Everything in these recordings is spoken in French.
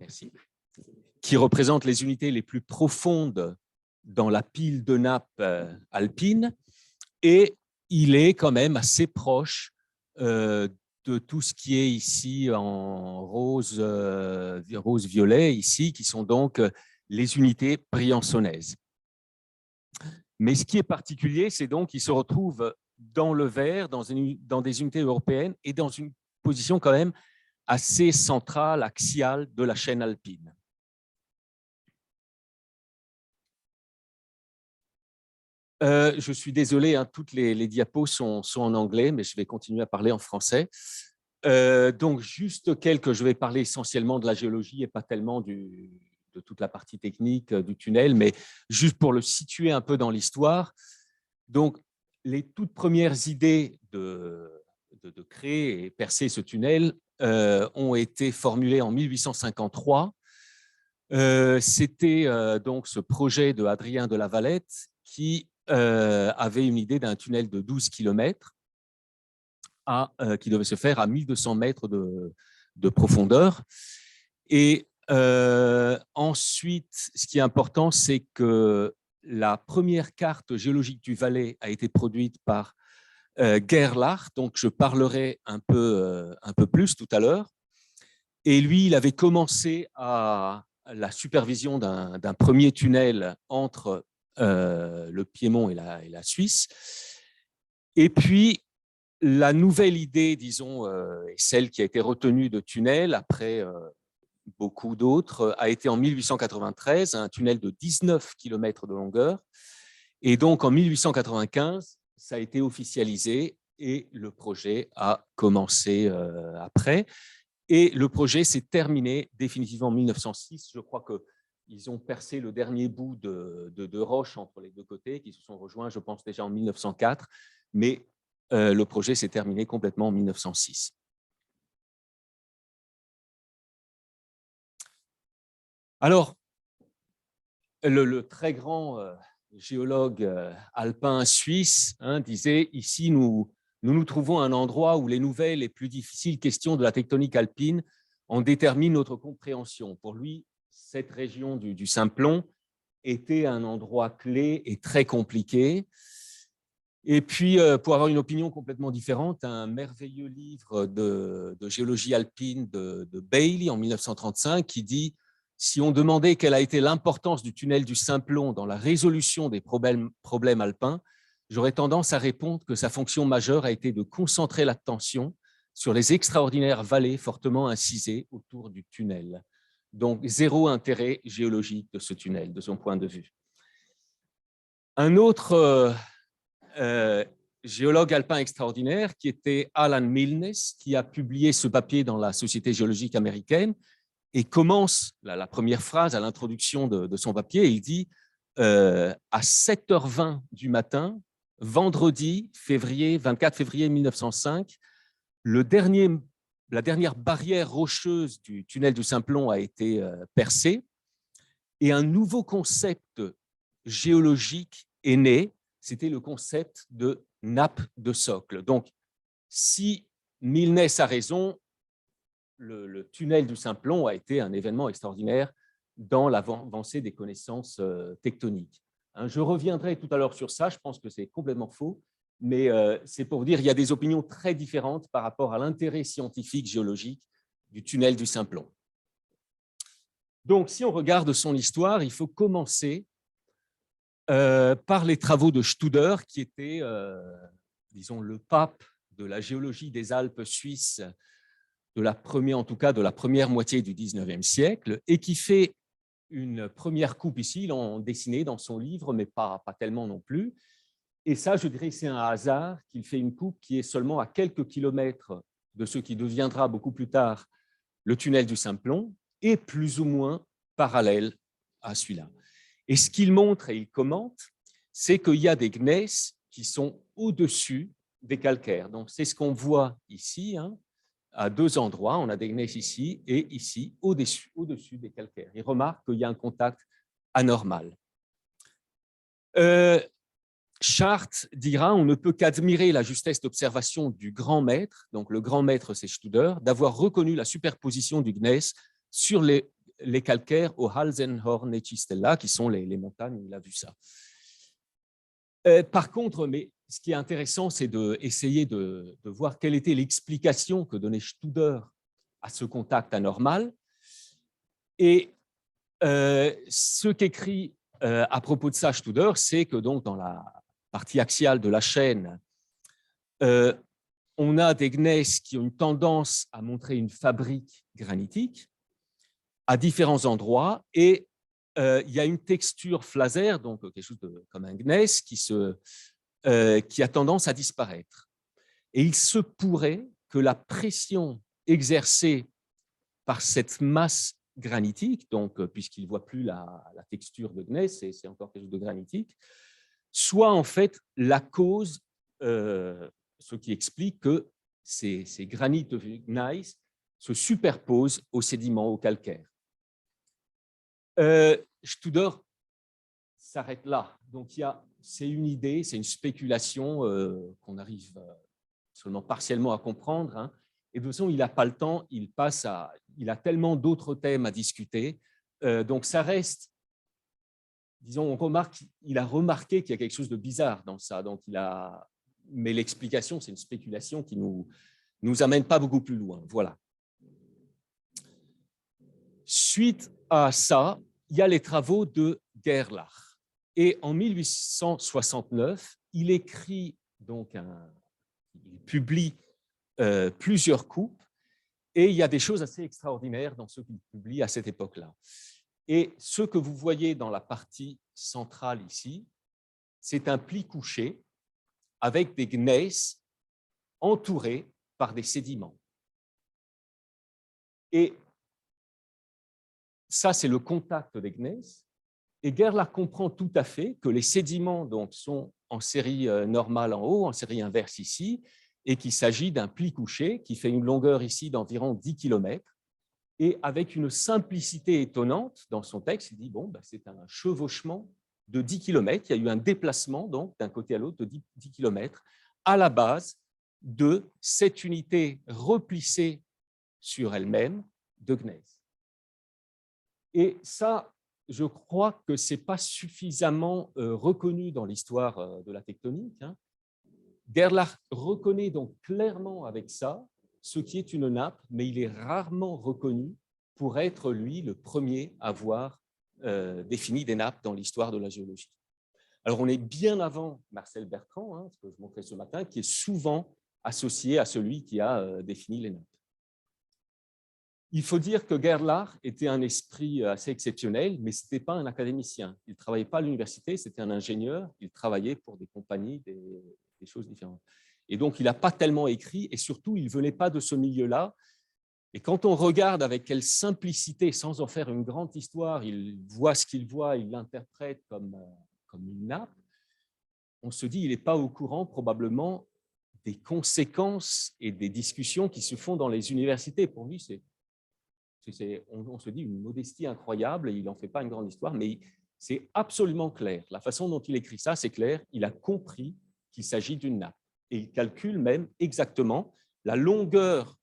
merci, qui représente les unités les plus profondes dans la pile de nappe alpine, et il est quand même assez proche de tout ce qui est ici en rose-violet, ici, qui sont donc les unités briançonnaises. Mais ce qui est particulier, c'est donc qu'il se retrouve dans le vert, dans des unités européennes et dans une position quand même assez centrale, axiale de la chaîne alpine. Je suis désolé, hein, toutes les diapos sont en anglais, mais je vais continuer à parler en français. Donc, juste je vais parler essentiellement de la géologie et pas tellement de toute la partie technique du tunnel, mais juste pour le situer un peu dans l'histoire. Donc, les toutes premières idées de créer et percer ce tunnel ont été formulées en 1853. C'était donc ce projet de Adrien de la Valette qui avait une idée d'un tunnel de 12 km qui devait se faire à 1200 mètres de profondeur. Et ensuite, ce qui est important, c'est que la première carte géologique du Valais a été produite par Gerlach, donc je parlerai un peu plus tout à l'heure. Et lui, il avait commencé à la supervision d'un premier tunnel entre le Piémont et la Suisse. Et puis, la nouvelle idée, disons, et celle qui a été retenue de tunnel après beaucoup d'autres, a été en 1893, un tunnel de 19 km de longueur. Et donc, en 1895, ça a été officialisé et le projet a commencé après. Et le projet s'est terminé définitivement en 1906. Je crois qu'ils ont percé le dernier bout de roche entre les deux côtés, qui se sont rejoints, je pense, déjà en 1904. Mais le projet s'est terminé complètement en 1906. Alors, le très grand géologue alpin suisse disait « Ici, nous trouvons un endroit où les nouvelles et plus difficiles questions de la tectonique alpine en déterminent notre compréhension. » Pour lui, cette région du Simplon était un endroit clé et très compliqué. Et puis, pour avoir une opinion complètement différente, un merveilleux livre de géologie alpine de Bailey en 1935 qui dit « Si on demandait quelle a été l'importance du tunnel du Simplon dans la résolution des problèmes alpins, j'aurais tendance à répondre que sa fonction majeure a été de concentrer l'attention sur les extraordinaires vallées fortement incisées autour du tunnel. » Donc, zéro intérêt géologique de ce tunnel, de son point de vue. Un autre géologue alpin extraordinaire, qui était Alan Milnes, qui a publié ce papier dans la Société géologique américaine, et commence la première phrase à l'introduction de son papier, il dit à 7h20 du matin, vendredi 24 février 1905, la dernière barrière rocheuse du tunnel du Simplon a été percée, et un nouveau concept géologique est né. C'était le concept de nappe de socle. Donc, si Milnes a raison, le tunnel du Simplon a été un événement extraordinaire dans l'avancée des connaissances tectoniques. Je reviendrai tout à l'heure sur ça, je pense que c'est complètement faux, mais c'est pour vous dire qu'il y a des opinions très différentes par rapport à l'intérêt scientifique géologique du tunnel du Simplon. Donc, si on regarde son histoire, il faut commencer par les travaux de Studer, qui était, disons, le pape de la géologie des Alpes suisses en tout cas de la première moitié du 19e siècle, et qui fait une première coupe ici, il en dessinait dans son livre, mais pas tellement non plus. Et ça, je dirais que c'est un hasard qu'il fait une coupe qui est seulement à quelques kilomètres de ce qui deviendra beaucoup plus tard le tunnel du Simplon, et plus ou moins parallèle à celui-là. Et ce qu'il montre et il commente, c'est qu'il y a des gneiss qui sont au-dessus des calcaires. Donc, c'est ce qu'on voit ici, à deux endroits. On a des gneiss ici et ici, au-dessus des calcaires. Il remarque qu'il y a un contact anormal. Chart dira « On ne peut qu'admirer la justesse d'observation du grand maître, donc le grand maître c'est Studer, d'avoir reconnu la superposition du gneiss sur les les calcaires au Halsenhorn et Chistella, qui sont les montagnes où il a vu ça. Par contre, mais ce qui est intéressant, c'est d'essayer de voir quelle était l'explication que donnait Studer à ce contact anormal. Et ce qu'écrit à propos de ça Studer, c'est que donc dans la partie axiale de la chaîne, on a des gneiss qui ont une tendance à montrer une fabrique granitique à différents endroits, et il y a une texture flasère, donc quelque chose comme un gneiss, qui a tendance à disparaître. Et il se pourrait que la pression exercée par cette masse granitique, donc puisqu'il ne voit plus la texture de gneiss, c'est encore quelque chose de granitique, soit en fait la cause, ce qui explique que ces granites de gneiss se superposent aux sédiments, au calcaire. Studer s'arrête là. Donc, c'est une idée, c'est une spéculation qu'on arrive seulement partiellement à comprendre. Hein. Et de toute façon, il n'a pas le temps, il a tellement d'autres thèmes à discuter. Donc, ça reste, disons, il a remarqué qu'il y a quelque chose de bizarre dans ça. Donc, mais l'explication, c'est une spéculation qui nous amène pas beaucoup plus loin. Voilà. Suite à ça, il y a les travaux de Gerlach. Et en 1869, il écrit, donc il publie plusieurs coupes, et il y a des choses assez extraordinaires dans ce qu'il publie à cette époque-là. Et ce que vous voyez dans la partie centrale ici, c'est un pli couché avec des gneiss entourés par des sédiments. Et ça, c'est le contact des gneiss. Et Gerlach comprend tout à fait que les sédiments donc, sont en série normale en haut, en série inverse ici, et qu'il s'agit d'un pli couché qui fait une longueur ici d'environ 10 km. Et avec une simplicité étonnante dans son texte, il dit bon, c'est un chevauchement de 10 km. Il y a eu un déplacement d'un côté à l'autre de 10 km à la base de cette unité replissée sur elle-même de gneiss. Et ça, je crois que ce n'est pas suffisamment reconnu dans l'histoire de la tectonique. Hein. Gerlach reconnaît donc clairement avec ça ce qui est une nappe, mais il est rarement reconnu pour être, lui, le premier à avoir défini des nappes dans l'histoire de la géologie. Alors, on est bien avant Marcel Bertrand, hein, ce que je montrais ce matin, qui est souvent associé à celui qui a défini les nappes. Il faut dire que Gerlach était un esprit assez exceptionnel, mais ce n'était pas un académicien. Il ne travaillait pas à l'université, c'était un ingénieur. Il travaillait pour des compagnies, des choses différentes. Et donc, il n'a pas tellement écrit, et surtout, il ne venait pas de ce milieu-là. Et quand on regarde avec quelle simplicité, sans en faire une grande histoire, il voit ce qu'il voit, il l'interprète comme une nappe, on se dit qu'il n'est pas au courant probablement des conséquences et des discussions qui se font dans les universités. Pour lui, on se dit une modestie incroyable, et il n'en fait pas une grande histoire, mais c'est absolument clair. La façon dont il écrit ça, c'est clair, il a compris qu'il s'agit d'une nappe. Et il calcule même exactement la longueur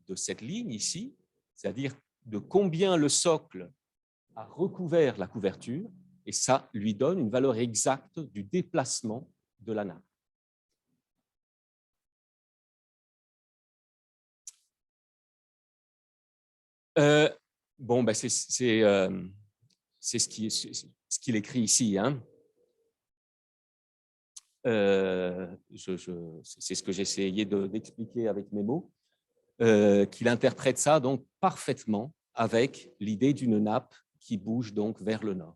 de cette ligne ici, c'est-à-dire de combien le socle a recouvert la couverture, et ça lui donne une valeur exacte du déplacement de la nappe. Bon, c'est ce qu'il écrit ici. Hein. C'est ce que j'ai essayé d'expliquer avec mes mots, qu'il interprète ça donc parfaitement avec l'idée d'une nappe qui bouge donc vers le nord.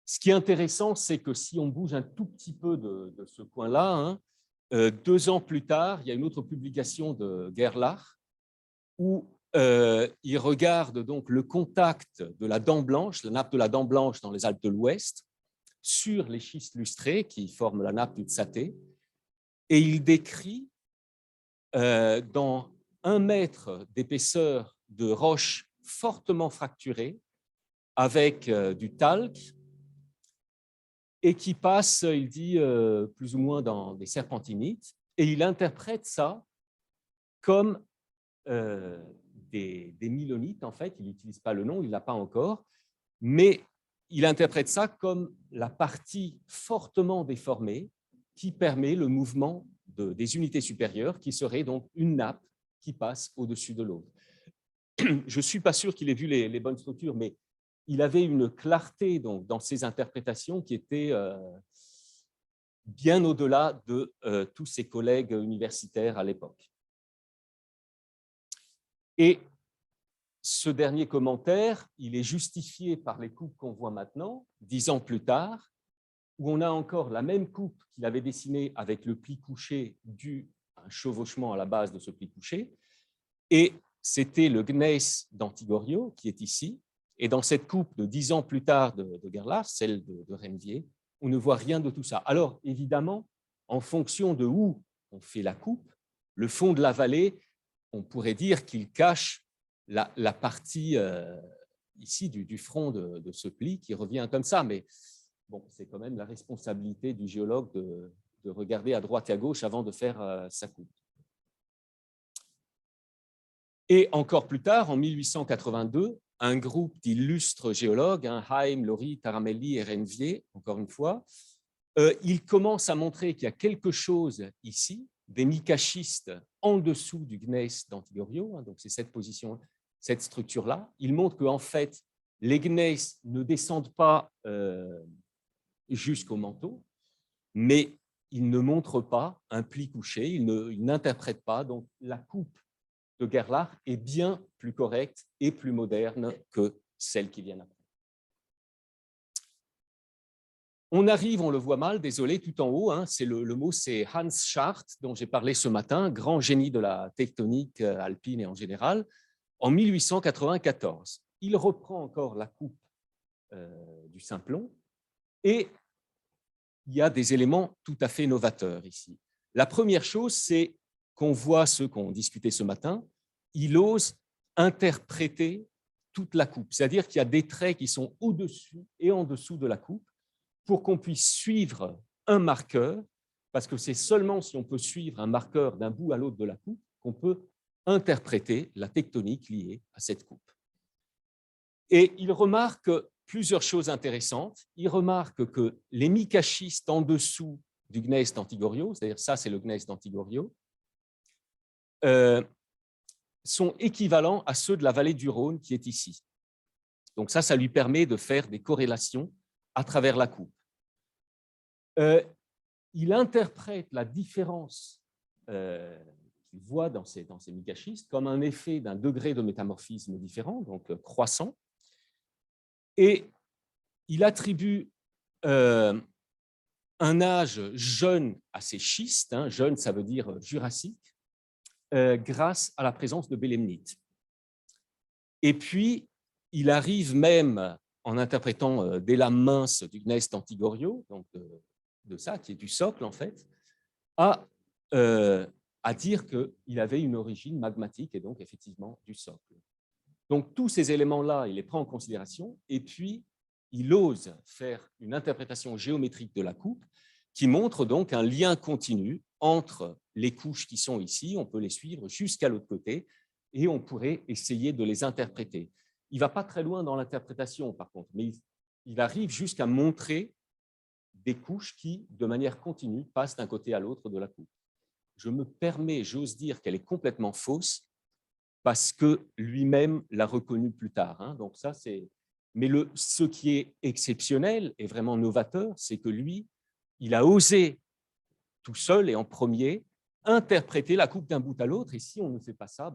Ce qui est intéressant, c'est que si on bouge un tout petit peu de ce coin-là, hein, 2 ans plus tard, il y a une autre publication de Gerlach où il regarde donc le contact de la dent blanche, la nappe de la dent blanche dans les Alpes de l'Ouest, sur les schistes lustrés qui forment la nappe du Tsaté, et il décrit dans 1 mètre d'épaisseur de roches fortement fracturées avec du talc, et qui passe, il dit, plus ou moins dans des serpentinites, et il interprète ça comme des milonites, en fait. Il n'utilise pas le nom, il ne l'a pas encore, mais il interprète ça comme la partie fortement déformée qui permet le mouvement des unités supérieures, qui serait donc une nappe qui passe au-dessus de l'autre. Je ne suis pas sûr qu'il ait vu les bonnes structures, mais il avait une clarté donc, dans ses interprétations qui était bien au-delà de tous ses collègues universitaires à l'époque. Et ce dernier commentaire, il est justifié par les coupes qu'on voit maintenant, 10 ans plus tard, où on a encore la même coupe qu'il avait dessinée avec le pli couché dû à un chevauchement à la base de ce pli couché. Et c'était le gneiss d'Antigorio qui est ici. Et dans cette coupe de 10 ans plus tard de Gerlach, celle de Rennevier, on ne voit rien de tout ça. Alors, évidemment, en fonction de où on fait la coupe, le fond de la vallée, on pourrait dire qu'il cache la partie ici du front de ce pli qui revient comme ça. Mais bon, c'est quand même la responsabilité du géologue de regarder à droite et à gauche avant de faire sa coupe. Et encore plus tard, en 1882, un groupe d'illustres géologues, Heim, Lori, Taramelli et Rennevier, encore une fois, ils commencent à montrer qu'il y a quelque chose ici, des micaschistes en dessous du gneiss d'Antigorio, donc c'est cette position, cette structure-là. Ils montrent qu'en fait, les gneiss ne descendent pas jusqu'au manteau, mais ils ne montrent pas un pli couché, ils n'interprètent pas donc la coupe de Gerlach est bien plus correcte et plus moderne que celles qui viennent après. On arrive, on le voit mal, désolé, tout en haut, le mot c'est Hans Schacht, dont j'ai parlé ce matin, grand génie de la tectonique alpine et en général, en 1894. Il reprend encore la coupe du Simplon et il y a des éléments tout à fait novateurs ici. La première chose, c'est qu'on voit ceux qu'on discutait ce matin, il ose interpréter toute la coupe, c'est-à-dire qu'il y a des traits qui sont au-dessus et en dessous de la coupe pour qu'on puisse suivre un marqueur, parce que c'est seulement si on peut suivre un marqueur d'un bout à l'autre de la coupe qu'on peut interpréter la tectonique liée à cette coupe. Et il remarque plusieurs choses intéressantes. Il remarque que les micaschistes en dessous du gneiss d'Antigorio, c'est-à-dire ça c'est le gneiss d'Antigorio, sont équivalents à ceux de la vallée du Rhône qui est ici. Donc ça lui permet de faire des corrélations à travers la coupe. Il interprète la différence qu'il voit dans ces micaschistes comme un effet d'un degré de métamorphisme différent, donc croissant, et il attribue un âge jeune à ces schistes, jeune ça veut dire jurassique, grâce à la présence de bélemnite. Et puis, il arrive même, en interprétant des lames minces du gneiss d'Antigorio, donc de ça, qui est du socle en fait, à dire qu'il avait une origine magmatique et donc effectivement du socle. Donc tous ces éléments-là, il les prend en considération et puis il ose faire une interprétation géométrique de la coupe qui montre donc un lien continu entre les couches qui sont ici, on peut les suivre jusqu'à l'autre côté et on pourrait essayer de les interpréter. Il ne va pas très loin dans l'interprétation par contre, mais il arrive jusqu'à montrer des couches qui, de manière continue, passent d'un côté à l'autre de la coupe. Je me permets, j'ose dire qu'elle est complètement fausse parce que lui-même l'a reconnu plus tard. Donc ça, c'est... Mais ce qui est exceptionnel et vraiment novateur, c'est que lui, il a osé tout seul et en premier interpréter la coupe d'un bout à l'autre. Et si on ne fait pas ça,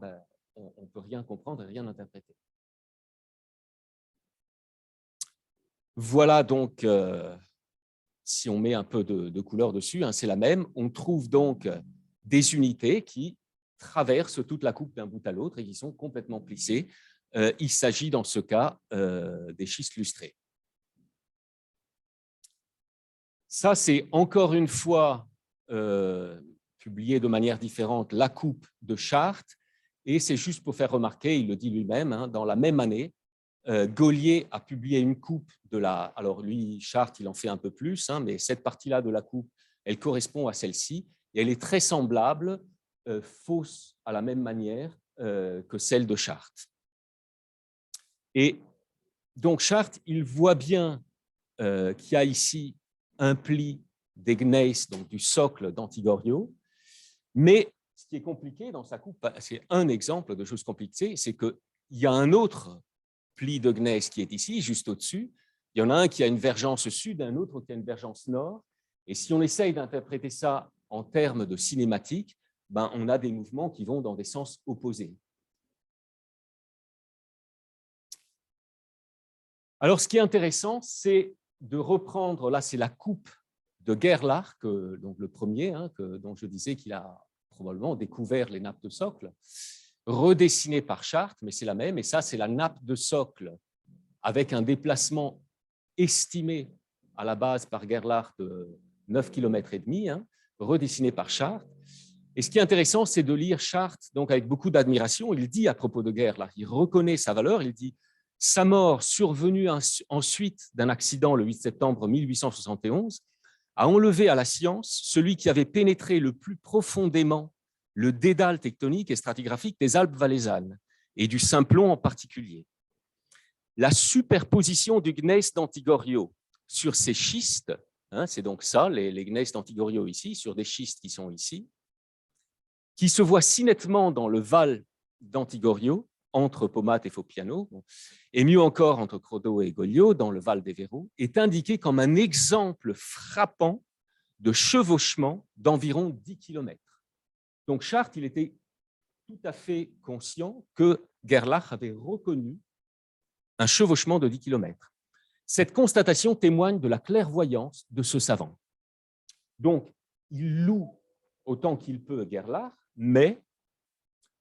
on ne peut rien comprendre et rien interpréter. Voilà donc, si on met un peu de couleur dessus, c'est la même. On trouve donc des unités qui traversent toute la coupe d'un bout à l'autre et qui sont complètement plissées. Il s'agit dans ce cas des schistes lustrés. Ça, c'est encore une fois publié de manière différente, la coupe de Chartres, et c'est juste pour faire remarquer, il le dit lui-même, dans la même année, Gaulier a publié une coupe de la... Alors lui, Chartres, il en fait un peu plus, mais cette partie-là de la coupe, elle correspond à celle-ci, et elle est très semblable, fausse à la même manière, que celle de Chartres. Et donc Chartres, il voit bien qu'il y a ici un pli des gneiss, donc du socle d'Antigorio, mais ce qui est compliqué dans sa coupe, c'est un exemple de choses compliquées, c'est qu'il y a un autre pli de gneiss qui est ici, juste au-dessus. Il y en a un qui a une vergence sud, un autre qui a une vergence nord. Et si on essaye d'interpréter ça en termes de cinématique, ben, on a des mouvements qui vont dans des sens opposés. Alors, ce qui est intéressant, c'est de reprendre, là, c'est la coupe de Gerlach, donc le premier, dont je disais qu'il a probablement découvert les nappes de socle, redessinée par Chartres, mais c'est la même, et ça, c'est la nappe de socle avec un déplacement estimé à la base par Gerlach de 9,5 km, redessiné par Chartres. Et ce qui est intéressant, c'est de lire Chartres donc avec beaucoup d'admiration. Il dit à propos de Gerlach, il reconnaît sa valeur, il dit « Sa mort, survenue ensuite d'un accident le 8 septembre 1871, a enlevé à la science celui qui avait pénétré le plus profondément le dédale tectonique et stratigraphique des Alpes valaisannes, et du Simplon en particulier. La superposition du gneiss d'Antigorio sur ces schistes, c'est donc ça, les gneiss d'Antigorio ici, sur des schistes qui sont ici, qui se voient si nettement dans le val d'Antigorio, entre Pomate et Fopiano, et mieux encore entre Crodo et Goglio, dans le val des Verreaux, est indiqué comme un exemple frappant de chevauchement d'environ 10 km. Donc Chartres, il était tout à fait conscient que Gerlach avait reconnu un chevauchement de 10 km. Cette constatation témoigne de la clairvoyance de ce savant. Donc, il loue autant qu'il peut Gerlach, mais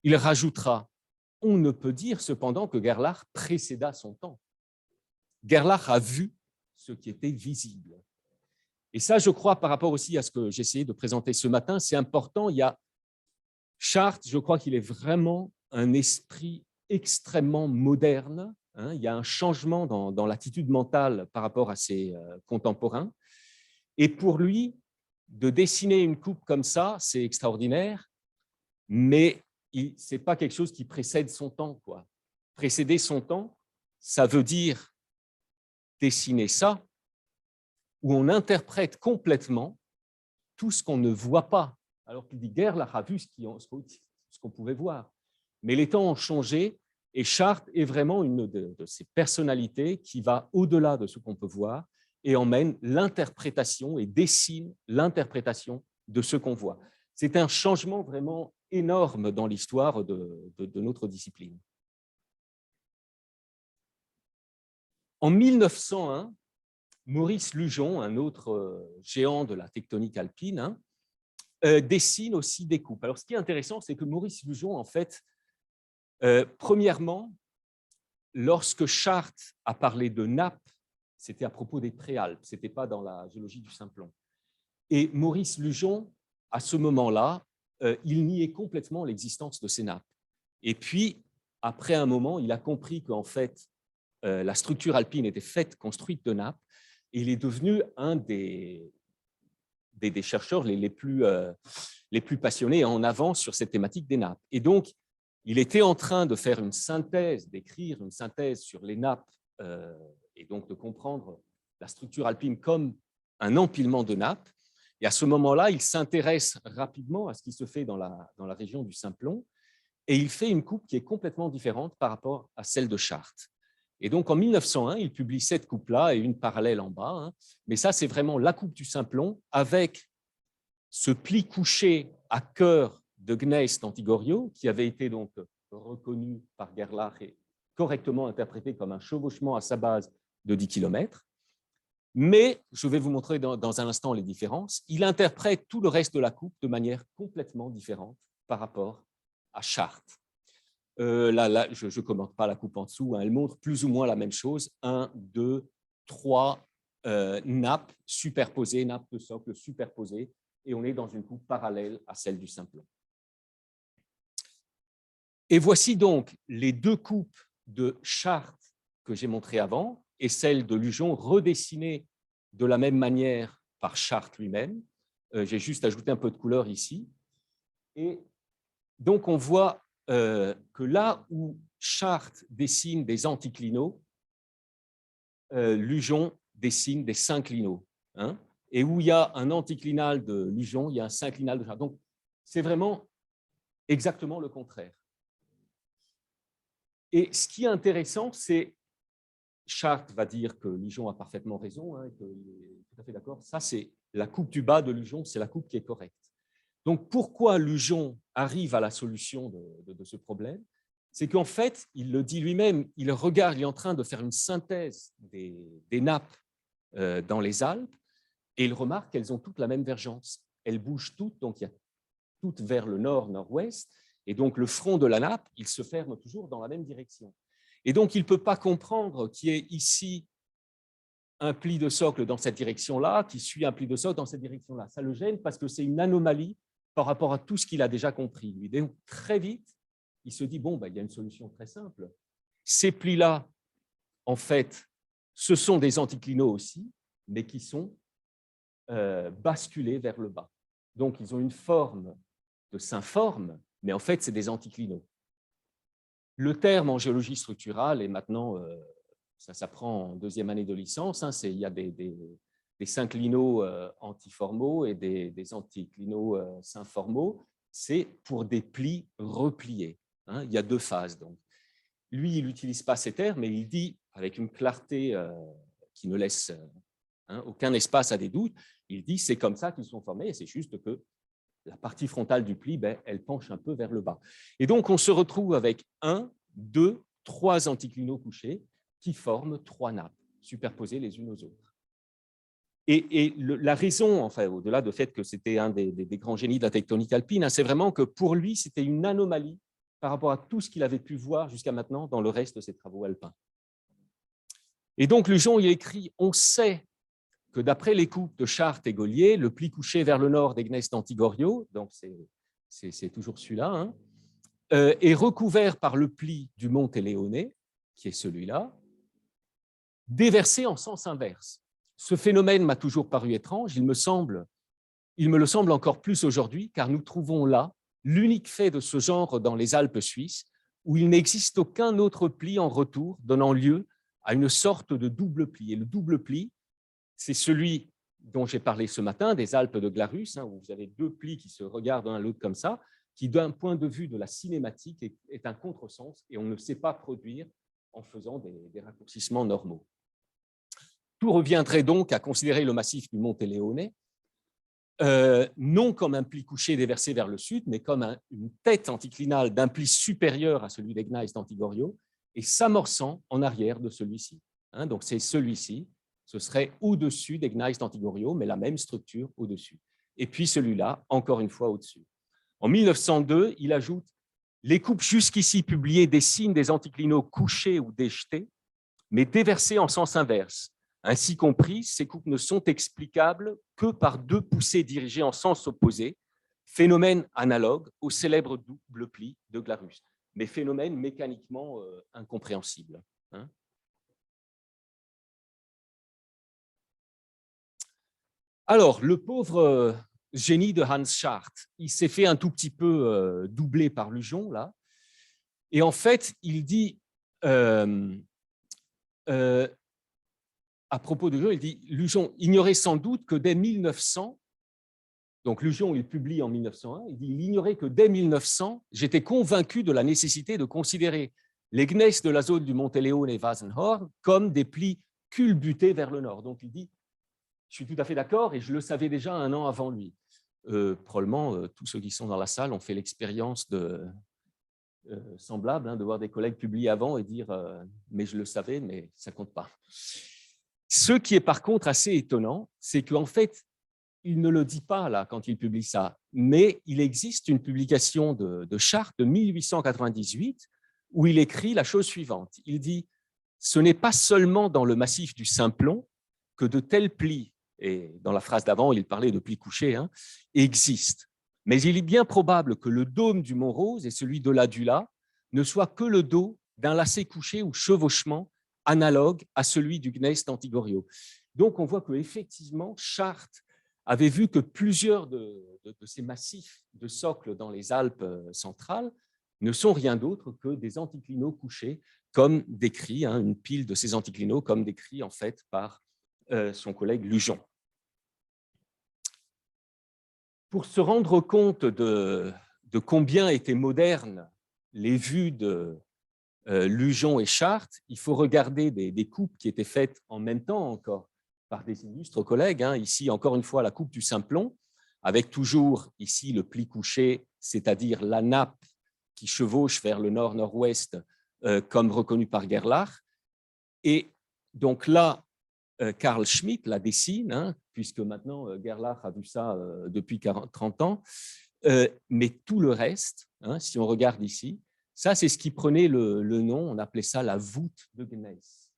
il rajoutera « On ne peut dire cependant que Gerlach précéda son temps. Gerlach a vu ce qui était visible. » Et ça, je crois, par rapport aussi à ce que j'essayais de présenter ce matin, c'est important. Il y a Chartres, je crois qu'il est vraiment un esprit extrêmement moderne. Il y a un changement dans l'attitude mentale par rapport à ses contemporains. Et pour lui, de dessiner une coupe comme ça, c'est extraordinaire, mais ce n'est pas quelque chose qui précède son temps, quoi. Précéder son temps, ça veut dire dessiner ça, où on interprète complètement tout ce qu'on ne voit pas. Alors qu'il dit, Gerlach a vu ce qu'on pouvait voir. Mais les temps ont changé, et Chartres est vraiment une de ces personnalités qui va au-delà de ce qu'on peut voir et emmène l'interprétation et dessine l'interprétation de ce qu'on voit. C'est un changement vraiment énorme dans l'histoire de notre discipline. En 1901, Maurice Lugeon, un autre géant de la tectonique alpine, dessine aussi des coupes. Alors, ce qui est intéressant, c'est que Maurice Lugeon, en fait, premièrement, lorsque Chartres a parlé de nappes, c'était à propos des préalpes, ce n'était pas dans la géologie du Simplon. Et Maurice Lugeon, à ce moment-là, il niait complètement l'existence de ces nappes. Et puis, après un moment, il a compris qu'en fait, la structure alpine était construite de nappes, et il est devenu un des chercheurs les plus passionnés en avance sur cette thématique des nappes. Et donc, il était en train de faire une synthèse, d'écrire une synthèse sur les nappes, et donc de comprendre la structure alpine comme un empilement de nappes. Et à ce moment-là, il s'intéresse rapidement à ce qui se fait dans la région du Simplon, et il fait une coupe qui est complètement différente par rapport à celle de Chartres. Et donc, en 1901, il publie cette coupe-là et une parallèle en bas. Mais ça, c'est vraiment la coupe du Simplon avec ce pli couché à cœur de gneiss d'Antigorio, qui avait été donc reconnu par Gerlach et correctement interprété comme un chevauchement à sa base de 10 km. Mais, je vais vous montrer dans un instant les différences, il interprète tout le reste de la coupe de manière complètement différente par rapport à Chartres. Là, je ne commente pas la coupe en dessous, elle montre plus ou moins la même chose. 1, 2, 3 nappes superposées, nappes de socle superposées, et on est dans une coupe parallèle à celle du Simplon. Et voici donc les deux coupes de Chartres que j'ai montrées avant et celle de Lugeon redessinées de la même manière par Chartres lui-même. J'ai juste ajouté un peu de couleur ici. Et donc, on voit que là où Chartres dessine des anticlinaux, Lugeon dessine des synclinaux. Hein, et où il y a un anticlinal de Lugeon, il y a un synclinal de Chartres. Donc, c'est vraiment exactement le contraire. Et ce qui est intéressant, c'est Chartres va dire que Lugeon a parfaitement raison, hein, et qu'il est tout à fait d'accord. Ça, c'est la coupe du bas de Lugeon, c'est la coupe qui est correcte. Donc, pourquoi Lugeon arrive à la solution de ce problème? C'est qu'en fait, il le dit lui-même, il regarde, il est en train de faire une synthèse des nappes dans les Alpes, et il remarque qu'elles ont toutes la même vergence. Elles bougent toutes, donc il y a toutes vers le nord-nord-ouest, et donc le front de la nappe, il se ferme toujours dans la même direction. Et donc, il ne peut pas comprendre qu'il y ait ici un pli de socle dans cette direction-là, qui suit un pli de socle dans cette direction-là. Ça le gêne parce que c'est une anomalie par rapport à tout ce qu'il a déjà compris. Lui. Donc, très vite, il se dit, bon, il y a une solution très simple. Ces plis-là, en fait, ce sont des anticlinaux aussi, mais qui sont basculés vers le bas. Donc, ils ont une forme de synforme, mais en fait, c'est des anticlinaux. Le terme en géologie structurale, et maintenant, ça s'apprend en deuxième année de licence, hein, il y a des synclinaux antiformaux et des anticlinaux synformaux, c'est pour des plis repliés. Hein, il y a deux phases. Donc. Lui, il n'utilise pas ces termes, mais il dit, avec une clarté qui ne laisse aucun espace à des doutes, il dit c'est comme ça qu'ils sont formés, et c'est juste que la partie frontale du pli, elle penche un peu vers le bas. Et donc, on se retrouve avec 1, 2, 3 anticlinaux couchés qui forment 3 nappes superposées les unes aux autres. Et la raison, enfin, au-delà du fait que c'était un des grands génies de la tectonique alpine, hein, c'est vraiment que pour lui, c'était une anomalie par rapport à tout ce qu'il avait pu voir jusqu'à maintenant dans le reste de ses travaux alpins. Et donc, Lugeon, il écrit « On sait que d'après les coupes de Chartres et Gaulier, le pli couché vers le nord d'Aignes d'Antigorio, donc c'est toujours celui-là, hein, est recouvert par le pli du mont Téléoné, qui est celui-là, déversé en sens inverse. Ce phénomène m'a toujours paru étrange, il me le semble encore plus aujourd'hui, car nous trouvons là l'unique fait de ce genre dans les Alpes suisses, où il n'existe aucun autre pli en retour donnant lieu à une sorte de double pli. Et le double pli, c'est celui dont j'ai parlé ce matin, des Alpes de Glarus, hein, où vous avez deux plis qui se regardent l'un à l'autre comme ça, qui, d'un point de vue de la cinématique, est un contresens, et on ne sait pas produire en faisant des raccourcissements normaux. Tout reviendrait donc à considérer le massif du mont Téléoné, non comme un pli couché déversé vers le sud, mais comme une tête anticlinale d'un pli supérieur à celui d'Aignes d'Antigorio, et s'amorçant en arrière de celui-ci. Hein, donc c'est celui-ci, ce serait au-dessus d'Aignes d'Antigorio, mais la même structure au-dessus. Et puis celui-là, encore une fois au-dessus. En 1902, il ajoute « Les coupes jusqu'ici publiées dessinent des anticlinaux couchés ou déjetés, mais déversés en sens inverse. Ainsi compris, ces coupes ne sont explicables que par deux poussées dirigées en sens opposé, phénomène analogue au célèbre double pli de Glarus, mais phénomène mécaniquement incompréhensible. » Hein. Alors, le pauvre génie de Hans Schardt, il s'est fait un tout petit peu doubler par Lugeon, là, et en fait, il dit à propos de Lugeon, il dit Lugeon ignorait sans doute que dès 1900, donc Lugeon il publie en 1901, il dit il ignorait que dès 1900, j'étais convaincu de la nécessité de considérer les gneiss de la zone du Montéléon et Wasenhorn comme des plis culbutés vers le nord. Donc il dit je suis tout à fait d'accord et je le savais déjà un an avant lui. Probablement, tous ceux qui sont dans la salle ont fait l'expérience semblable, hein, de voir des collègues publier avant et dire mais je le savais, mais ça ne compte pas. Ce qui est par contre assez étonnant, c'est qu'en fait, il ne le dit pas là quand il publie ça, mais il existe une publication de Chartres de 1898 où il écrit la chose suivante. Il dit « Ce n'est pas seulement dans le massif du Simplon que de tels plis, et dans la phrase d'avant, il parlait de plis couchés, hein, existent. Mais il est bien probable que le dôme du Mont-Rose et celui de l'Adula ne soient que le dos d'un lacet couché ou chevauchement analogue à celui du gneiss d'Antigorio. » Donc, on voit qu'effectivement, Chartres avait vu que plusieurs de ces massifs de socles dans les Alpes centrales ne sont rien d'autre que des anticlinaux couchés, comme décrit, une pile de ces anticlinaux, comme décrit en fait par son collègue Lujon. Pour se rendre compte de combien étaient modernes les vues de Lujon et Chart, il faut regarder des coupes qui étaient faites en même temps encore par des illustres collègues. Ici, encore une fois, la coupe du Simplon, avec toujours ici le pli couché, c'est-à-dire la nappe qui chevauche vers le nord-nord-ouest, comme reconnu par Gerlach. Et donc là, Carl Schmitt la dessine, puisque maintenant Gerlach a vu ça depuis 30 ans, mais tout le reste, si on regarde ici, ça c'est ce qui prenait le nom, on appelait ça la voûte de Gneiss.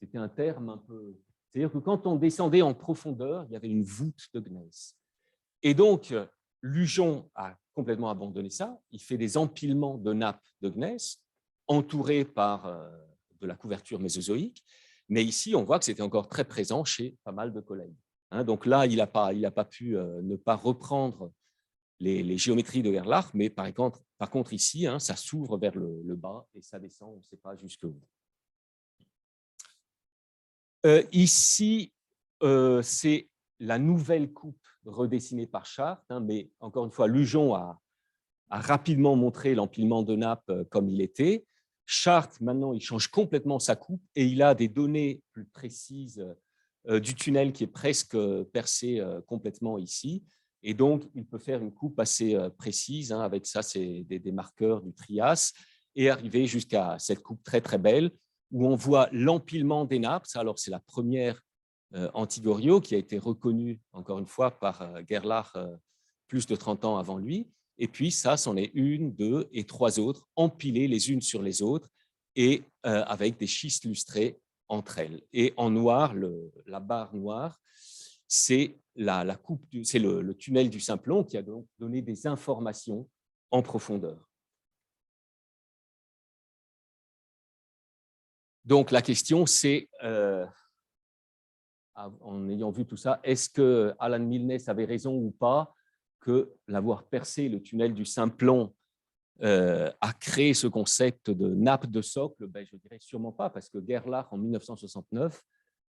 C'était un terme un peu... C'est-à-dire que quand on descendait en profondeur, il y avait une voûte de Gneiss. Et donc, Lujon a complètement abandonné ça, il fait des empilements de nappes de gneiss entourés par de la couverture mésozoïque, mais ici, on voit que c'était encore très présent chez pas mal de collègues. Donc là, il n'a pas pu ne pas reprendre les géométries de Gerlach, mais par contre ici, ça s'ouvre vers le bas et ça descend, on ne sait pas jusqu'où. Ici, c'est la nouvelle coupe redessinée par Chart, mais encore une fois, Lujon a rapidement montré l'empilement de nappes comme il était. Chart, maintenant, il change complètement sa coupe et il a des données plus précises du tunnel qui est presque percé complètement ici. Et donc, il peut faire une coupe assez précise. Avec ça, c'est des marqueurs du Trias et arriver jusqu'à cette coupe très, très belle où on voit l'empilement des nappes. Alors, c'est la première Antigorio qui a été reconnue, encore une fois, par Gerlach plus de 30 ans avant lui. Et puis, ça, c'en est 1, 2 et 3 autres, empilées les unes sur les autres et avec des schistes lustrés entre elles. Et en noir, la barre noire, c'est la coupe, c'est le tunnel du Simplon qui a donc donné des informations en profondeur. Donc, la question, c'est, en ayant vu tout ça, est-ce que Alan Milne avait raison ou pas que l'avoir percé le tunnel du Simplon a créé ce concept de nappe de socle? Je dirais sûrement pas, parce que Gerlach, en 1969,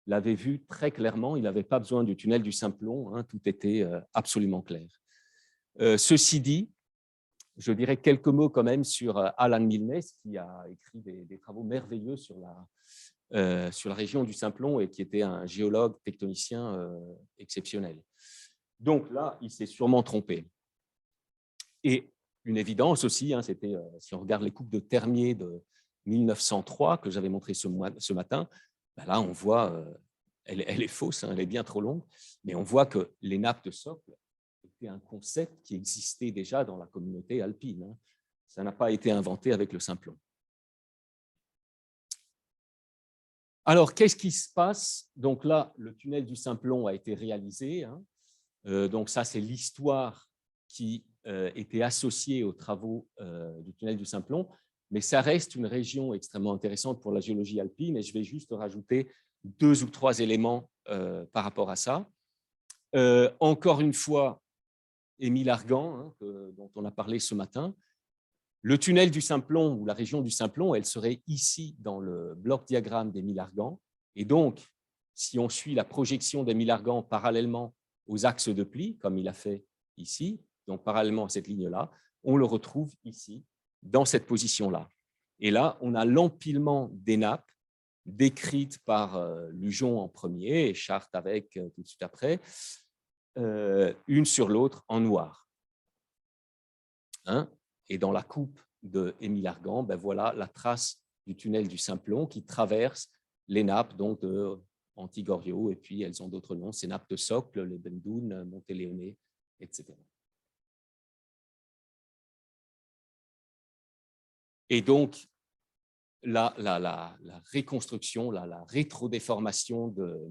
l'avait vu très clairement, il n'avait pas besoin du tunnel du Simplon, tout était absolument clair. Ceci dit, je dirais quelques mots quand même sur Alan Milne, qui a écrit des travaux merveilleux sur la région du Simplon et qui était un géologue tectonicien exceptionnel. Donc là, il s'est sûrement trompé. Et une évidence aussi, c'était, si on regarde les coupes de Termier de 1903 que j'avais montré ce matin, là on voit, elle est fausse, elle est bien trop longue, mais on voit que les nappes de socle étaient un concept qui existait déjà dans la communauté alpine. Ça n'a pas été inventé avec le Simplon. Alors, qu'est-ce qui se passe? Donc là, le tunnel du Simplon a été réalisé. Donc ça, c'est l'histoire qui était associée aux travaux du tunnel du Simplon, mais ça reste une région extrêmement intéressante pour la géologie alpine et je vais juste rajouter 2 ou 3 éléments par rapport à ça. Encore une fois, Émile Argan, dont on a parlé ce matin, le tunnel du Simplon ou la région du Simplon, elle serait ici dans le bloc diagramme d'Émile Argan. Et donc, si on suit la projection d'Émile Argan parallèlement aux axes de pli, comme il a fait ici, donc parallèlement à cette ligne-là, on le retrouve ici, dans cette position-là. Et là, on a l'empilement des nappes décrites par Lujon en premier et Chart avec tout de suite après, une sur l'autre en noir. Et dans la coupe de Émile Argan, voilà la trace du tunnel du Simplon qui traverse les nappes donc de Antigorio, et puis elles ont d'autres noms, ces nappes de socle, les Bendoun, Montéléoné, etc. Et donc, la reconstruction, la rétrodéformation de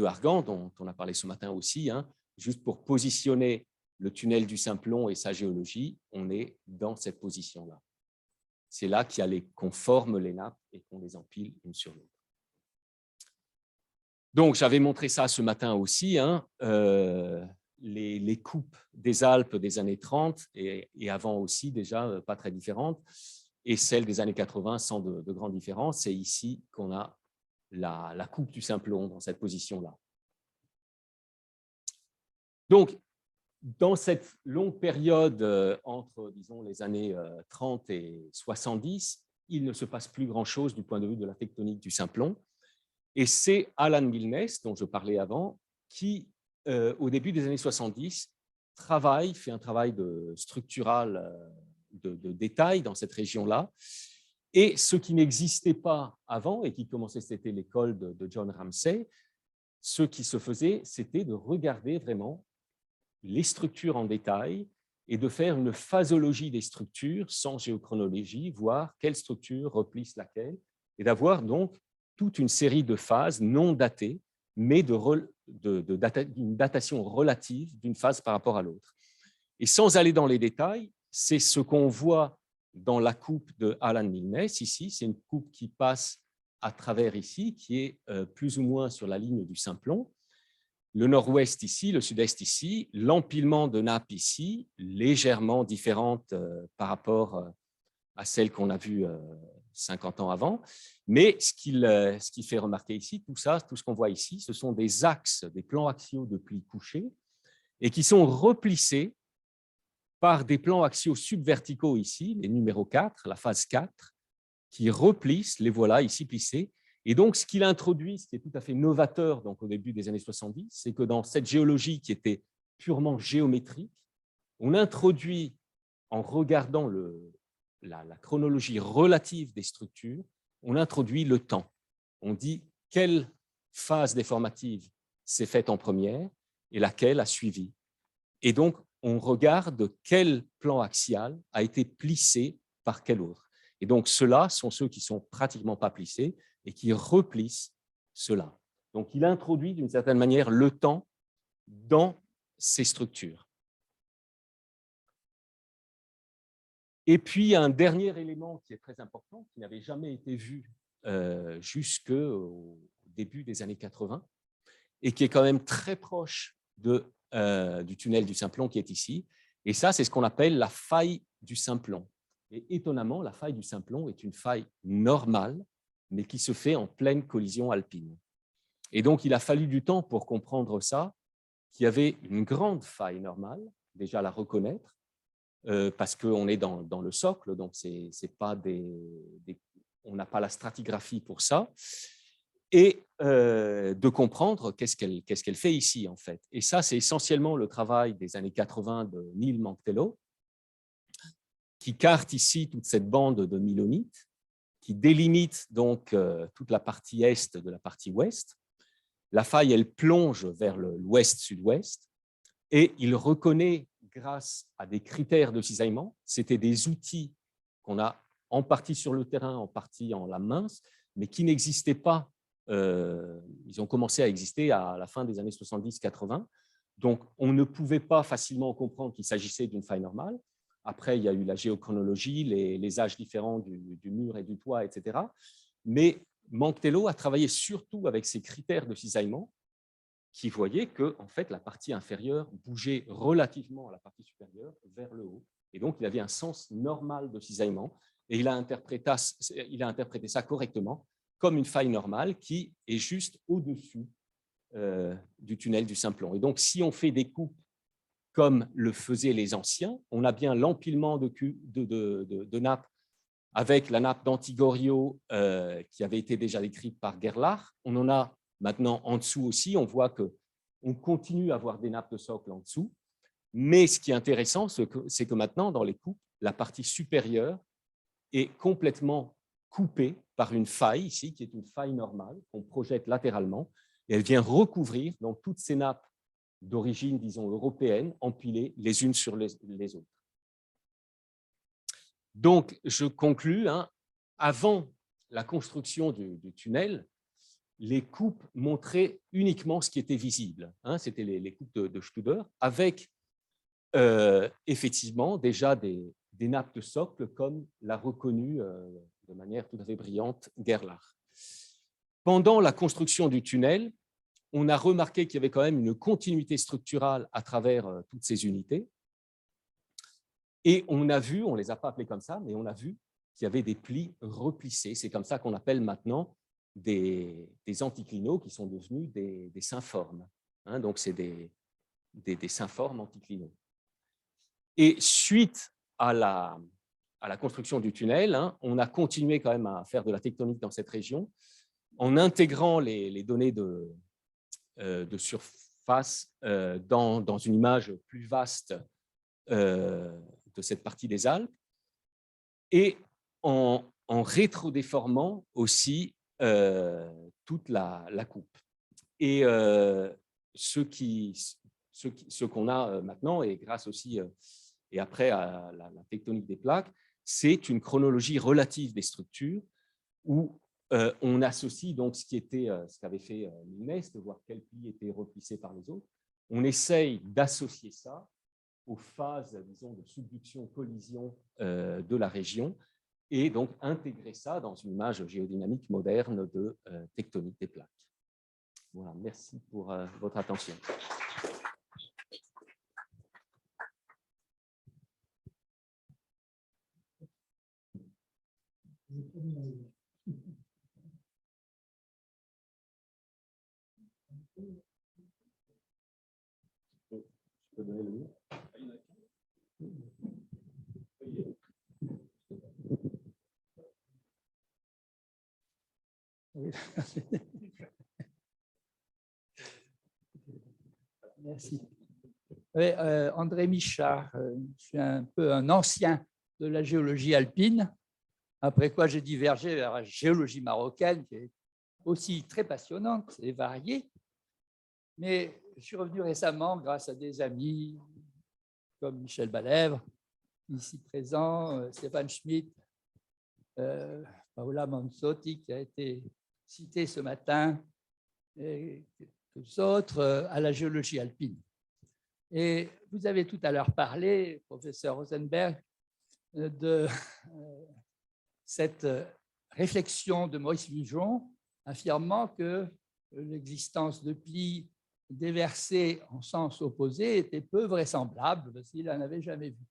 Argan, dont on a parlé ce matin aussi, juste pour positionner le tunnel du Simplon et sa géologie, on est dans cette position-là. C'est là qu'on forme les nappes et qu'on les empile une sur l'autre. Donc, j'avais montré ça ce matin aussi. les coupes des Alpes des années 30 et avant aussi déjà pas très différentes, et celles des années 80 sans de grandes différences. C'est ici qu'on a la coupe du Simplon dans cette position-là. Donc, dans cette longue période entre, disons, les années 30 et 70, il ne se passe plus grand-chose du point de vue de la tectonique du Simplon. Et c'est Alan Milnes, dont je parlais avant, qui, au début des années 70, fait un travail structural de détail dans cette région-là. Et ce qui n'existait pas avant, et qui commençait, c'était l'école de John Ramsay, ce qui se faisait, c'était de regarder vraiment les structures en détail et de faire une phasologie des structures sans géochronologie, voir quelle structure replisse laquelle, et d'avoir donc toute une série de phases non datées, mais d'une datation relative d'une phase par rapport à l'autre. Et sans aller dans les détails, c'est ce qu'on voit dans la coupe de Alan Milnes, ici, c'est une coupe qui passe à travers ici, qui est plus ou moins sur la ligne du Simplon. Le nord-ouest ici, le sud-est ici, l'empilement de nappes ici, légèrement différente par rapport à celle qu'on a vue 50 ans avant. Mais ce qui fait remarquer ici, tout ce qu'on voit ici, ce sont des axes, des plans axiaux de plis couchés et qui sont replissés par des plans axiaux subverticaux ici, les numéros 4, la phase 4, qui replissent, les voilà ici plissés. Et donc, ce qu'il introduit, ce qui est tout à fait novateur donc, au début des années 70, c'est que dans cette géologie qui était purement géométrique, on introduit, en regardant la chronologie relative des structures, on introduit le temps. On dit quelle phase déformative s'est faite en première et laquelle a suivi. Et donc, on regarde quel plan axial a été plissé par quel autre. Et donc, ceux-là sont ceux qui ne sont pratiquement pas plissés et qui replissent cela. Donc, il introduit d'une certaine manière le temps dans ces structures. Et puis, un dernier élément qui est très important, qui n'avait jamais été vu jusqu'au début des années 80 et qui est quand même très proche du tunnel du Simplon qui est ici. Et ça, c'est ce qu'on appelle la faille du Simplon. Et étonnamment, la faille du Simplon est une faille normale, mais qui se fait en pleine collision alpine. Et donc, il a fallu du temps pour comprendre ça, qu'il y avait une grande faille normale, déjà la reconnaître, parce qu'on est dans le socle, donc on n'a pas la stratigraphie pour ça, et de comprendre qu'est-ce qu'elle fait ici, en fait. Et ça, c'est essentiellement le travail des années 80 de Neil Mantello, qui carte ici toute cette bande de milonites, qui délimite donc toute la partie est de la partie ouest. La faille, elle plonge vers l'ouest-sud-ouest, et il reconnaît, grâce à des critères de cisaillement, c'était des outils qu'on a en partie sur le terrain, en partie en lame mince, mais qui n'existaient pas. Ils ont commencé à exister à la fin des années 70-80. Donc, on ne pouvait pas facilement comprendre qu'il s'agissait d'une faille normale. Après, il y a eu la géochronologie, les âges différents du mur et du toit, etc. Mais Mantello a travaillé surtout avec ces critères de cisaillement qui voyaient que en fait, la partie inférieure bougeait relativement à la partie supérieure vers le haut. Et donc, il avait un sens normal de cisaillement. Et il a interprété ça correctement comme une faille normale qui est juste au-dessus du tunnel du Simplon. Et donc, si on fait des coupes comme le faisaient les anciens, on a bien l'empilement de nappes avec la nappe d'Antigorio qui avait été déjà décrite par Gerlach. On en a maintenant en dessous aussi. On voit qu'on continue à avoir des nappes de socle en dessous. Mais ce qui est intéressant, c'est que maintenant, dans les coupes, la partie supérieure est complètement coupée par une faille ici, qui est une faille normale qu'on projette latéralement. Et elle vient recouvrir donc, toutes ces nappes d'origine, disons, européenne, empilées les unes sur les autres. Donc, je conclus, avant la construction du tunnel, les coupes montraient uniquement ce qui était visible. C'était les coupes de Studer, avec effectivement déjà des nappes de socle, comme l'a reconnu de manière tout à fait brillante Gerlach. Pendant la construction du tunnel, on a remarqué qu'il y avait quand même une continuité structurale à travers toutes ces unités. Et on a vu, on ne les a pas appelés comme ça, mais on a vu qu'il y avait des plis replissés. C'est comme ça qu'on appelle maintenant des anticlinaux qui sont devenus des synformes. Hein, donc, c'est des synformes anticlinaux. Et suite à la construction du tunnel, hein, on a continué quand même à faire de la tectonique dans cette région en intégrant les données de surface dans une image plus vaste de cette partie des Alpes et en rétrodéformant aussi toute la coupe. Et ce qu'on a maintenant, et grâce aussi, et après à la tectonique des plaques, c'est une chronologie relative des structures où on associe donc ce qu'avait fait Milnes, de voir quels plis étaient replissés par les autres. On essaye d'associer ça aux phases, disons, de subduction-collision de la région et donc intégrer ça dans une image géodynamique moderne de tectonique des plaques. Voilà, merci pour votre attention. Je peux donner le mot. Merci. Oui, André Michard, je suis un peu un ancien de la géologie alpine, après quoi j'ai divergé vers la géologie marocaine, qui est aussi très passionnante et variée. Mais je suis revenu récemment grâce à des amis comme Michel Balèvre, ici présent, Stéphane Schmitt, Paola Manzotti, qui a été cité ce matin, et quelques autres, à la géologie alpine. Et vous avez tout à l'heure parlé, professeur Rosenberg, de cette réflexion de Maurice Lugeon, affirmant que l'existence de plis déversés en sens opposé était peu vraisemblable parce qu'il n'en avait jamais vu.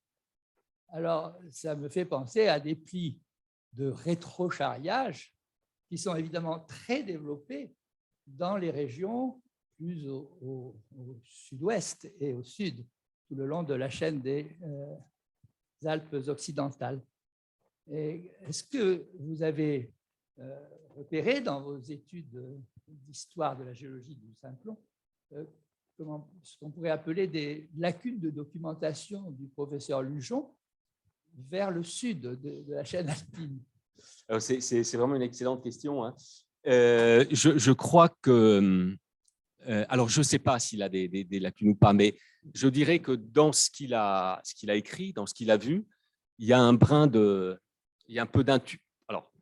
Alors, ça me fait penser à des plis de rétrocharriage qui sont évidemment très développés dans les régions plus au sud-ouest et au sud, tout le long de la chaîne des Alpes occidentales. Est-ce que vous avez repéré dans vos études d'histoire de la géologie du Simplon ce qu'on pourrait appeler des lacunes de documentation du professeur Lugeon vers le sud de la chaîne alpine? C'est vraiment une excellente question. Hein. Je crois que... alors, je ne sais pas s'il a des lacunes ou pas, mais je dirais que dans ce qu'il a écrit, dans ce qu'il a vu, il y a un brin de... Il y a un peu d'intuition. Alors,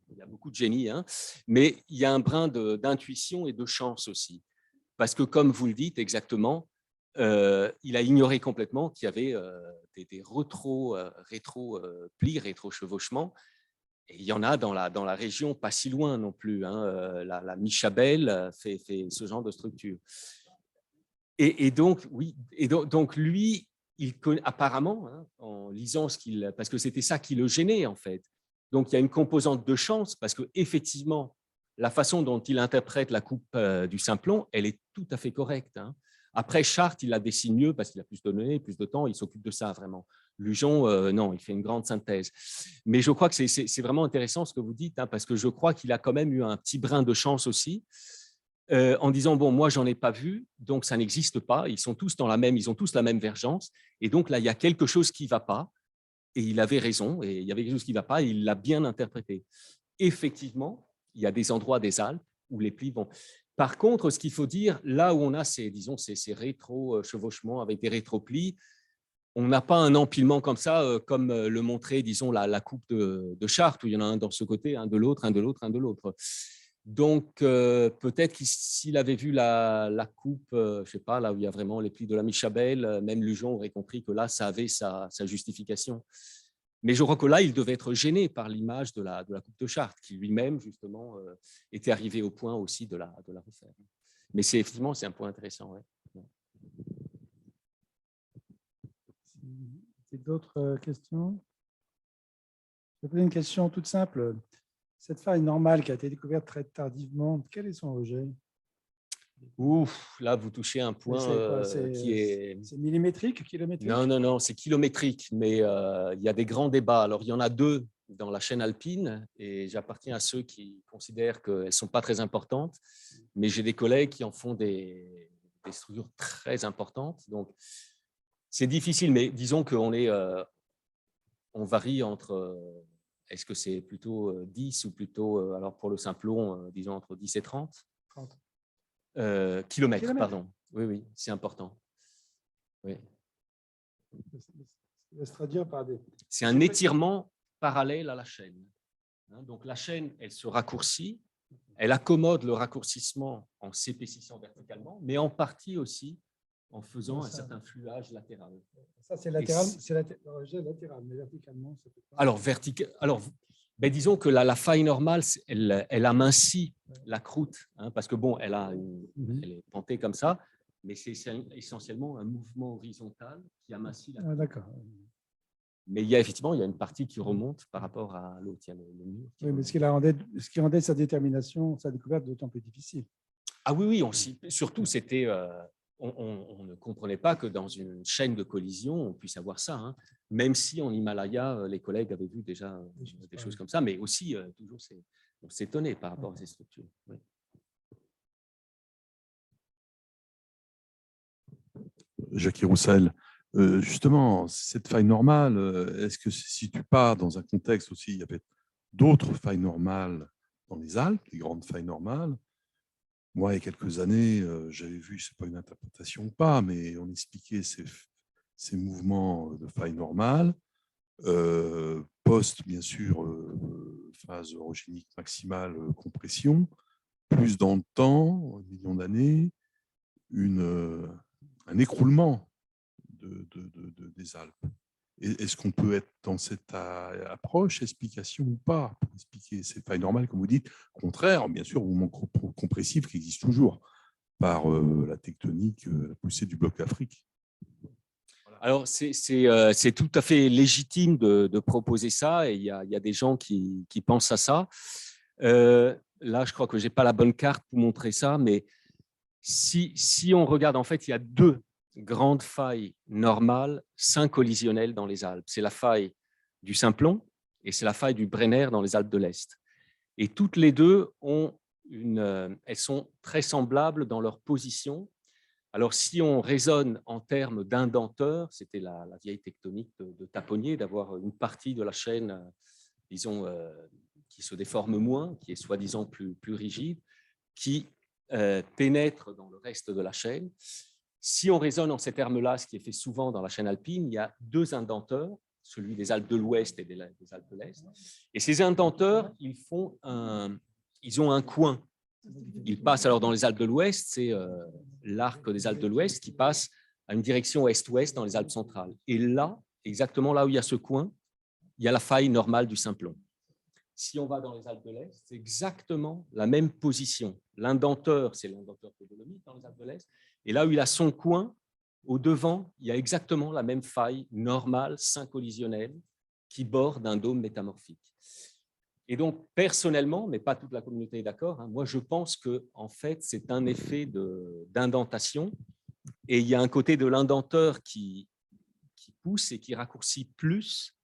il y a beaucoup de génie, hein, mais il y a un brin d'intuition et de chance aussi. Parce que, comme vous le dites exactement, il a ignoré complètement qu'il y avait des rétro-plis, rétro-chevauchements. Et il y en a dans la région, pas si loin non plus. Hein, la Michabel fait ce genre de structure. Et donc, oui, et donc lui, apparemment, hein, en lisant parce que c'était ça qui le gênait en fait. Donc, il y a une composante de chance parce qu'effectivement, la façon dont il interprète la coupe du Simplon, elle est tout à fait correcte. Hein. Après, Chart, il la dessine mieux parce qu'il a plus de données, plus de temps, il s'occupe de ça vraiment. Lugeon, non, il fait une grande synthèse. Mais je crois que c'est vraiment intéressant ce que vous dites, hein, parce que je crois qu'il a quand même eu un petit brin de chance aussi, en disant, bon, moi, j'en ai pas vu, donc ça n'existe pas, ils ont tous la même vergence, et donc là, il y a quelque chose qui ne va pas, et il avait raison, et il y avait quelque chose qui ne va pas, et il l'a bien interprété. Effectivement, il y a des endroits des Alpes où les plis vont... Par contre, ce qu'il faut dire, là où on a ces rétro-chevauchements avec des rétroplis, on n'a pas un empilement comme ça, comme le montrait, disons, la coupe de Chartres, où il y en a un dans ce côté, un de l'autre, un de l'autre, un de l'autre. Donc, peut-être que s'il avait vu la coupe, je ne sais pas, là où il y a vraiment les plis de la Michabel, même Lugeon aurait compris que là, ça avait sa justification. Mais je crois que là, il devait être gêné par l'image de la coupe de Chartres, qui lui-même, justement, était arrivé au point aussi de la refaire. Mais effectivement, c'est un point intéressant. Ouais. D'autres questions? Je vais poser une question toute simple. Cette faille normale qui a été découverte très tardivement, quel est son rejet? Ouf, là, vous touchez un point qui est… C'est millimétrique, kilométrique? Non, c'est kilométrique, mais il y a des grands débats. Alors, il y en a deux dans la chaîne alpine, et j'appartiens à ceux qui considèrent qu'elles ne sont pas très importantes, mais j'ai des collègues qui en font des structures très importantes. Donc, c'est difficile, mais disons qu'on on varie entre… Est-ce que c'est plutôt 10 ou plutôt, alors pour le simplon, disons entre 10 et 30 kilomètres, pardon. Oui, c'est important. Oui. C'est un étirement parallèle à la chaîne. Donc la chaîne, elle se raccourcit, elle accommode le raccourcissement en s'épaississant verticalement, mais en partie aussi en faisant un certain fluage latéral. Ça, c'est latéral, c'est le rejet latéral, mais verticalement, ça peut pas… Alors disons que la faille normale, elle amincit la croûte, parce que bon, elle est pentée comme ça, mais c'est essentiellement un mouvement horizontal qui amincit la croûte. D'accord. Mais il y a une partie qui remonte par rapport à l'autre. Il y a le mur. Oui, mais ce qui rendait sa détermination, sa découverte d'autant plus difficile. Ah oui, surtout, c'était… On ne comprenait pas que dans une chaîne de collision, on puisse avoir ça. Même si en Himalaya, les collègues avaient vu déjà des choses comme ça, mais aussi, toujours, on s'étonnait par rapport à ces structures. Oui. Jackie Roussel, justement, cette faille normale, est-ce que si tu pars dans un contexte aussi, il y avait d'autres failles normales dans les Alpes, les grandes failles normales. Moi, il y a quelques années, j'avais vu, ce n'est pas une interprétation ou pas, mais on expliquait ces mouvements de failles normales, post, bien sûr, phase orogénique maximale, compression, plus dans le temps, un million d'années, un écroulement des Alpes. Est-ce qu'on peut être dans cette approche, explication ou pas, pour expliquer ces failles normales, comme vous dites, contraire, bien sûr, au mouvement compressif qui existe toujours par la tectonique, la poussée du bloc Afrique? Alors, c'est tout à fait légitime de proposer ça, et il y a des gens qui pensent à ça. Là, je crois que je n'ai pas la bonne carte pour montrer ça, mais si on regarde, en fait, il y a deux grandes failles normales syncollisionnelles dans les Alpes. C'est la faille du Simplon et c'est la faille du Brenner dans les Alpes de l'Est. Et toutes les deux elles sont très semblables dans leur position. Alors, si on raisonne en termes d'indenteur, c'était la vieille tectonique de Taponnier, d'avoir une partie de la chaîne, disons, qui se déforme moins, qui est soi-disant plus rigide, qui pénètre dans le reste de la chaîne. Si on raisonne en ces termes-là, ce qui est fait souvent dans la chaîne alpine, il y a deux indenteurs, celui des Alpes de l'Ouest et des Alpes de l'Est. Et ces indenteurs, ils ont un coin. Ils passent alors dans les Alpes de l'Ouest, c'est l'arc des Alpes de l'Ouest qui passe à une direction est-ouest dans les Alpes centrales. Et là, exactement là où il y a ce coin, il y a la faille normale du Simplon. Si on va dans les Alpes de l'Est, c'est exactement la même position. L'indenteur, c'est l'indenteur podolomique dans les Alpes de l'Est. Et là où il a son coin, au devant, il y a exactement la même faille normale, syncollisionnelle, qui borde un dôme métamorphique. Et donc, personnellement, mais pas toute la communauté est d'accord, moi je pense que en fait, c'est un effet d'indentation. Et il y a un côté de l'indenteur qui pousse et qui raccourcit plus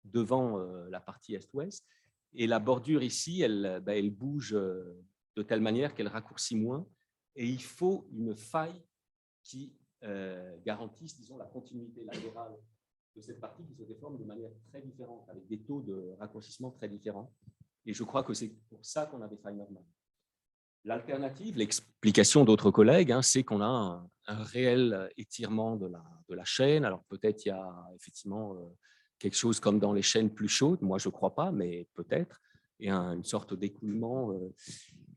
devant la partie est-ouest. Et la bordure ici, elle bouge de telle manière qu'elle raccourcit moins. Et il faut une faille qui garantisse, disons, la continuité latérale de cette partie qui se déforme de manière très différente, avec des taux de raccourcissement très différents. Et je crois que c'est pour ça qu'on a des failles normales. L'alternative, l'explication d'autres collègues, c'est qu'on a un réel étirement de la chaîne. Alors peut-être il y a effectivement quelque chose comme dans les chaînes plus chaudes, moi je ne crois pas, mais peut-être, et une sorte d'écoulement.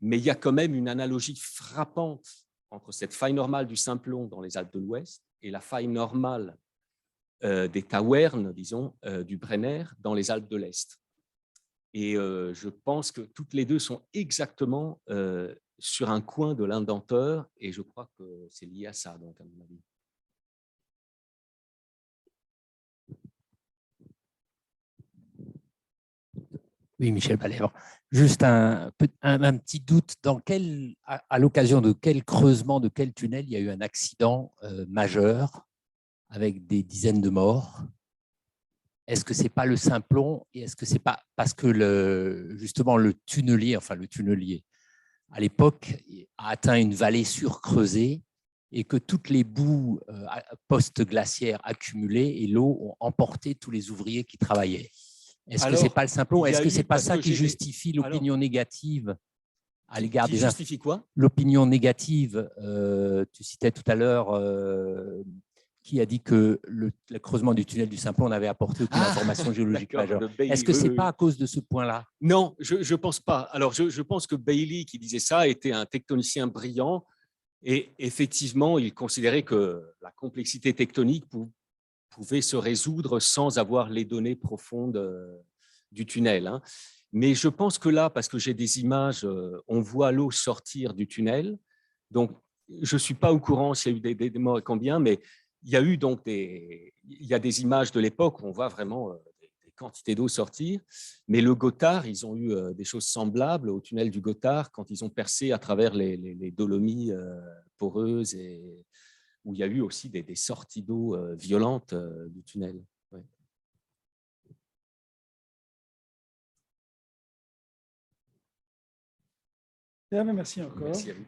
Mais il y a quand même une analogie frappante entre cette faille normale du Simplon dans les Alpes de l'Ouest et la faille normale des Tauernes, disons, du Brenner dans les Alpes de l'Est. Et je pense que toutes les deux sont exactement sur un coin de l'indenteur, et je crois que c'est lié à ça, donc, à mon avis. Oui, Michel Balèvre. Juste un petit doute. À l'occasion de quel creusement, de quel tunnel il y a eu un accident majeur avec des dizaines de morts? Est-ce que ce n'est pas le Simplon et est-ce que ce n'est pas parce que justement le tunnelier, à l'époque, a atteint une vallée surcreusée et que toutes les boues post-glaciaires accumulées et l'eau ont emporté tous les ouvriers qui travaillaient? Est-ce que ce n'est pas le Simplon? Est-ce que ce n'est pas ça qui justifie l'opinion négative à l'égard des... Qui justifie quoi? L'opinion négative, tu citais tout à l'heure, qui a dit que le creusement du tunnel du Simplon n'avait apporté aucune information géologique majeure. Est-ce que ce n'est pas à cause de ce point-là? Non, je ne pense pas. Alors, je pense que Bailey, qui disait ça, était un tectonicien brillant et effectivement, il considérait que la complexité tectonique pouvait se résoudre sans avoir les données profondes du tunnel, hein. Mais je pense que là, parce que j'ai des images, on voit l'eau sortir du tunnel. Donc, je ne suis pas au courant s'il y a eu des morts et combien, mais il y a eu donc il y a des images de l'époque où on voit vraiment des quantités d'eau sortir. Mais le Gothard, ils ont eu des choses semblables au tunnel du Gothard quand ils ont percé à travers les dolomies poreuses et où il y a eu aussi des sorties d'eau violentes du tunnel. Ouais. Bien, merci encore. Merci à vous.